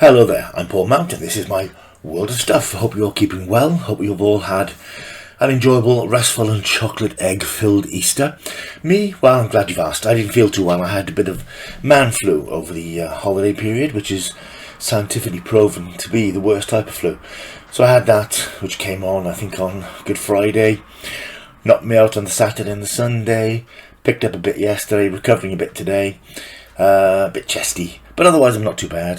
Hello there, I'm Paul Mountain. This is my World of Stuff. Hope you're all keeping well. Hope you've all had an enjoyable, restful and chocolate egg-filled Easter. Me? Well, I'm glad you've asked. I didn't feel too well. I had a bit of man flu over the holiday period, which is scientifically proven to be the worst type of flu. So I had that, which came on, I think, on Good Friday. Knocked me out on the Saturday and the Sunday. Picked up a bit yesterday, recovering a bit today. A bit chesty. But otherwise I'm not too bad,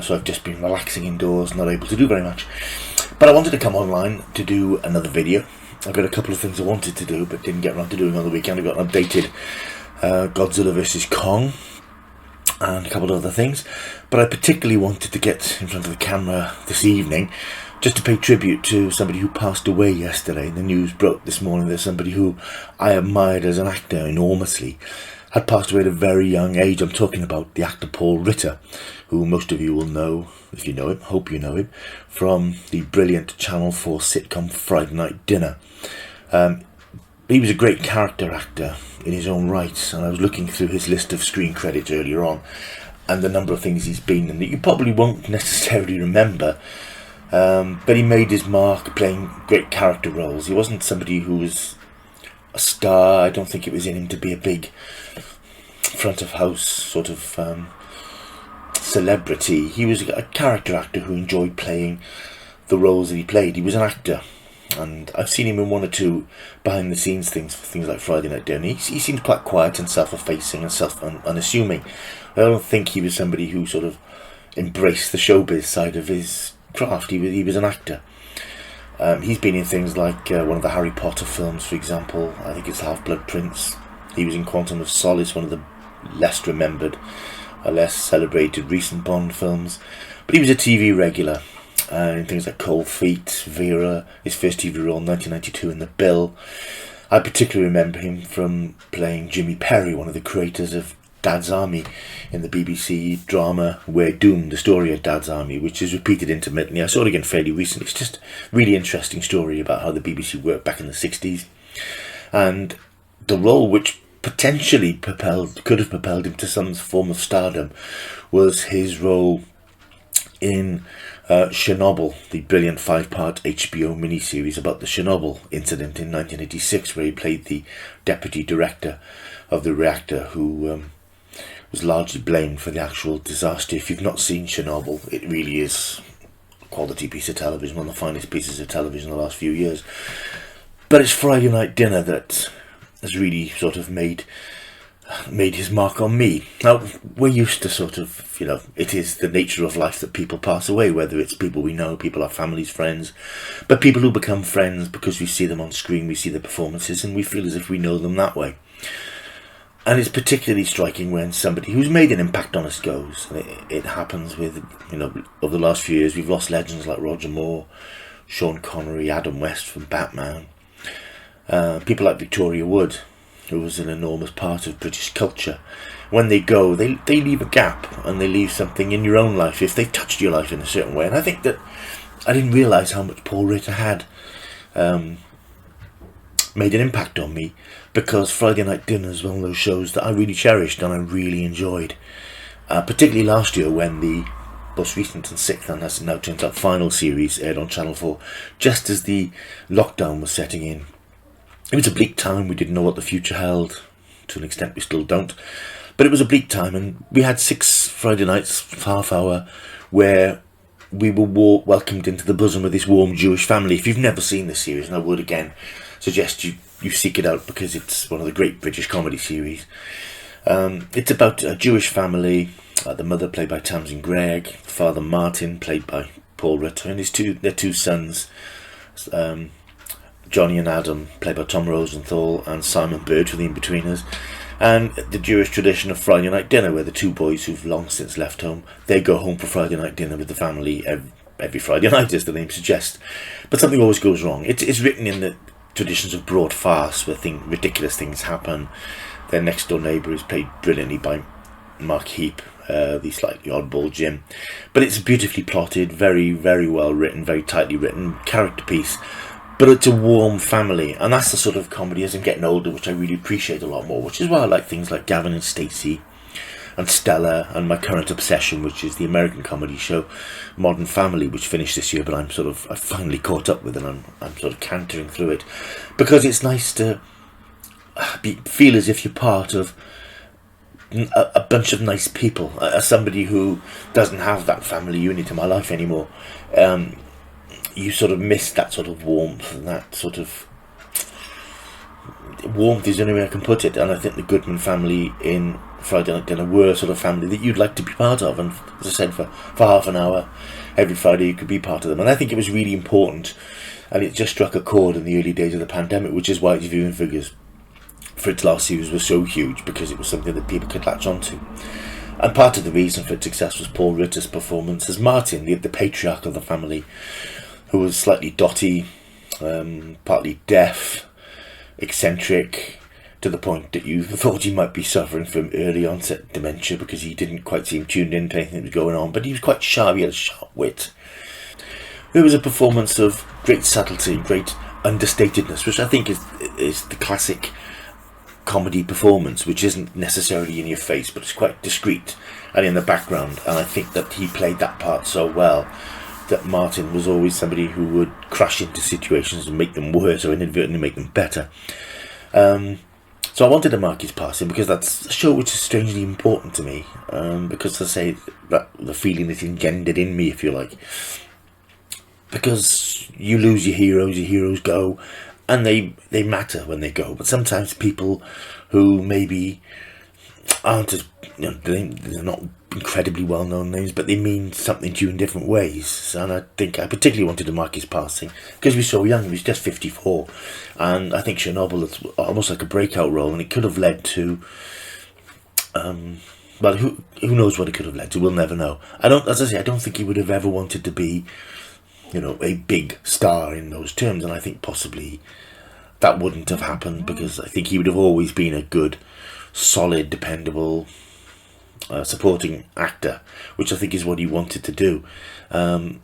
so I've just been relaxing indoors, not able to do very much. But I wanted to come online to do another video. I've got a couple of things I wanted to do, but didn't get around to doing on the weekend. I got an updated Godzilla vs. Kong, and a couple of other things. But I particularly wanted to get in front of the camera this evening, just to pay tribute to somebody who passed away yesterday. The news broke this morning that somebody who I admired as an actor enormously had passed away at a very young age. I'm talking about the actor Paul Ritter, who most of you will know, if you know him, hope you know him, from the brilliant Channel 4 sitcom Friday Night Dinner. He was a great character actor in his own right, and I was looking through his list of screen credits earlier on, and the number of things he's been in that you probably won't necessarily remember, but he made his mark playing great character roles. He wasn't somebody who was a star. I don't think it was in him to be a big front of house sort of celebrity. He was a character actor who enjoyed playing the roles that he played. He was an actor, and I've seen him in one or two behind the scenes things for things like Friday Night Dinner. He seemed quite quiet and self-effacing and unassuming. I don't think he was somebody who sort of embraced the showbiz side of his craft. He was an actor. He's been in things like one of the Harry Potter films, for example. I think it's Half-Blood Prince. He was in Quantum of Solace, one of the less remembered, less celebrated recent Bond films. But he was a TV regular in things like Cold Feet, Vera, his first TV role in 1992 in The Bill. I particularly remember him from playing Jimmy Perry, one of the creators of Dad's Army in the BBC drama We're Doomed, the story of Dad's Army, which is repeated intermittently. I saw it again fairly recently. It's just a really interesting story about how the BBC worked back in the 60s. And the role which potentially could have propelled him to some form of stardom was his role in Chernobyl, the brilliant 5-part HBO miniseries about the Chernobyl incident in 1986, where he played the deputy director of the reactor who was largely blamed for the actual disaster. If you've not seen Chernobyl, it really is a quality piece of television, one of the finest pieces of television in the last few years. But it's Friday Night Dinner that has really sort of made his mark on me. Now, we're used to sort of, it is the nature of life that people pass away, whether it's people we know, people our families, friends, but people who become friends because we see them on screen, we see their performances, and we feel as if we know them that way. And it's particularly striking when somebody who's made an impact on us goes. And it happens with, over the last few years, we've lost legends like Roger Moore, Sean Connery, Adam West from Batman. People like Victoria Wood, who was an enormous part of British culture. When they go, they leave a gap, and they leave something in your own life if they've touched your life in a certain way. And I think that I didn't realise how much Paul Ritter had made an impact on me, because Friday Night Dinner is one of those shows that I really cherished and I really enjoyed. Particularly last year when the most recent and sixth, and as it now turns out final series, aired on Channel 4, just as the lockdown was setting in. It was a bleak time. We didn't know what the future held. To an extent we still don't. But it was a bleak time, and we had 6 Friday nights, half hour, where we were welcomed into the bosom of this warm Jewish family. If you've never seen this series, and I would again suggest you seek it out, because it's one of the great British comedy series. It's about a Jewish family, the mother played by Tamsin Greig, father Martin played by Paul Ritter, and their two sons, Johnny and Adam, played by Tom Rosenthal, and Simon Bird for the in-betweeners. And the Jewish tradition of Friday Night Dinner, where the two boys who've long since left home, they go home for Friday Night Dinner with the family every Friday night, as the name suggests. But something always goes wrong. It's written in the traditions of broad farce, where ridiculous things happen. Their next door neighbour is played brilliantly by Mark Heap, the slightly oddball Jim. But it's beautifully plotted, very, very well written, very tightly written, character piece. But it's a warm family, and that's the sort of comedy as I'm getting older which I really appreciate a lot more, which is why I like things like Gavin and Stacey, and Stella, and my current obsession, which is the American comedy show Modern Family, which finished this year, but I finally caught up with, and I'm sort of cantering through it, because it's nice to feel as if you're part of a bunch of nice people. As somebody who doesn't have that family unit in my life anymore, you sort of miss that sort of warmth, and that sort of warmth is the only way I can put it. And I think the Goodman family in Friday Night Dinner were a sort of family that you'd like to be part of, and as I said, for half an hour every Friday you could be part of them. And I think it was really important, and it just struck a chord in the early days of the pandemic, which is why its viewing figures for its last series was so huge, because it was something that people could latch onto. And part of the reason for its success was Paul Ritter's performance as Martin, the patriarch of the family, who was slightly dotty, partly deaf, eccentric, to the point that you thought he might be suffering from early onset dementia, because he didn't quite seem tuned in to anything that was going on, but he was quite sharp, he had a sharp wit. It was a performance of great subtlety, great understatedness, which I think is the classic comedy performance, which isn't necessarily in your face, but it's quite discreet and in the background. And I think that he played that part so well that Martin was always somebody who would crash into situations and make them worse, or inadvertently make them better. So I wanted to mark his passing, because that's a show which is strangely important to me, because I say that the feeling that engendered in me, if you like, because you lose your heroes go, and they matter when they go. But sometimes people who maybe aren't as, they're not incredibly well-known names, but they mean something to you in different ways. And I think I particularly wanted to mark his passing because he was so young. He was just 54, and I think Chernobyl is almost like a breakout role, and it could have led to well, who knows what it could have led to. We'll never know. I don't think he would have ever wanted to be, a big star in those terms, and I think possibly that wouldn't have happened, because I think he would have always been a good, solid, dependable supporting actor, which I think is what he wanted to do. And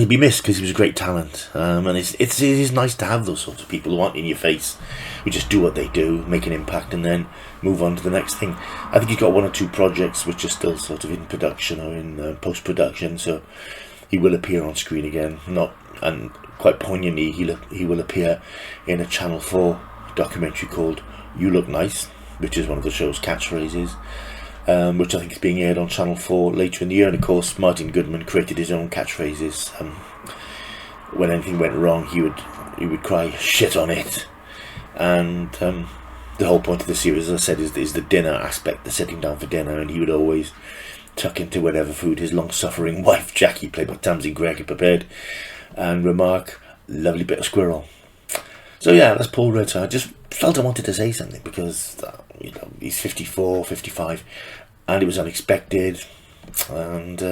he'd be missed, because he was a great talent. And it is nice to have those sorts of people who aren't in your face, who just do what they do, make an impact, and then move on to the next thing. I think he's got one or two projects which are still sort of in production or in post-production, so he will appear on screen again. And quite poignantly, he will appear in a Channel 4 documentary called You Look Nice, which is one of the show's catchphrases, which I think is being aired on Channel 4 later in the year. And of course, Martin Goodman created his own catchphrases. When anything went wrong, he would cry "shit on it," and the whole point of the series, as I said, is the dinner aspect, the sitting down for dinner, and he would always tuck into whatever food his long-suffering wife Jackie, played by Tamsin Greig, had prepared, and remark, "Lovely bit of squirrel." So yeah, that's Paul Ritter. I just felt I wanted to say something, because he's 54, 55, and it was unexpected, and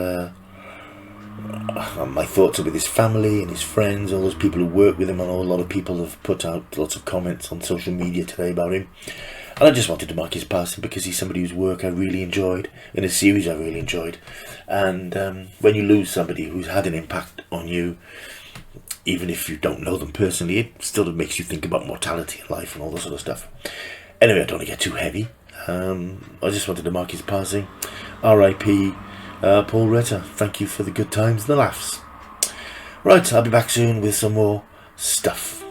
my thoughts are with his family and his friends, all those people who work with him. I know a lot of people have put out lots of comments on social media today about him, and I just wanted to mark his passing, because he's somebody whose work I really enjoyed, in a series I really enjoyed. And when you lose somebody who's had an impact on you, even if you don't know them personally, it still makes you think about mortality and life and all that sort of stuff. Anyway, I don't want to get too heavy. I just wanted to mark his passing. R.I.P. Paul Ritter. Thank you for the good times and the laughs. Right, I'll be back soon with some more stuff.